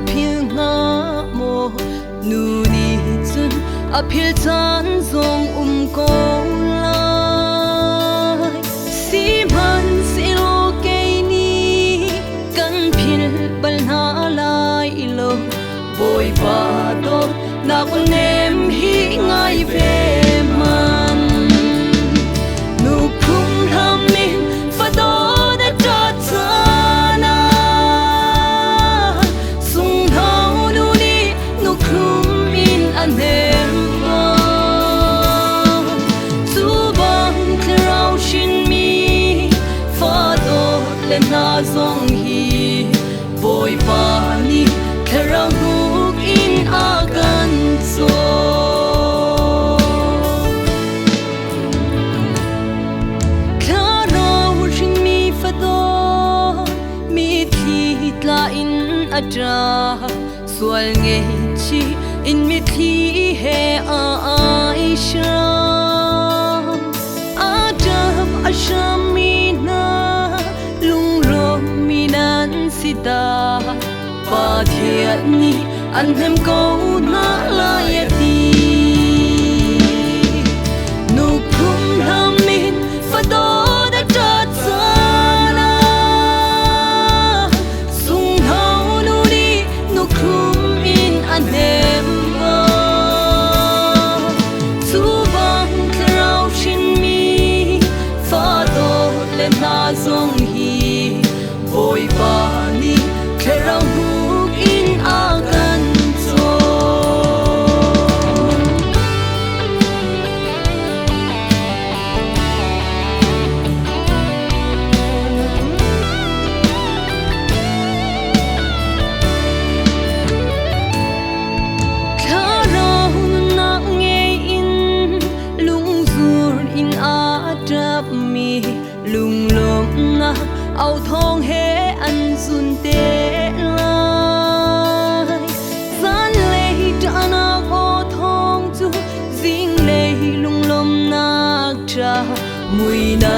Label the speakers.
Speaker 1: phil nga mo nu ni chun a phil chan zong ko lai si man si lo ke ni kan phil bal na lai lo boy pa do na kun nem hi ngai ve man nu khum tham min fa do da cha chana sung hau nu ni nu khum in an hem ma su bang rao shin mi fa do le na zong hi boy pa ni kharang huk in agan so la in atra swal nge chi in mi thi he aisha adam ashamina lung ro minan sita pa thiat ni an hem ko na la yati nu khum ham min fa do da ta zong hi boy pa ni kherang huk in agan so kharau na nge in lung zur in adap mi lung lom na au thong he an sun te lai san le ta na o thong chu zing le lung lom na tra mui na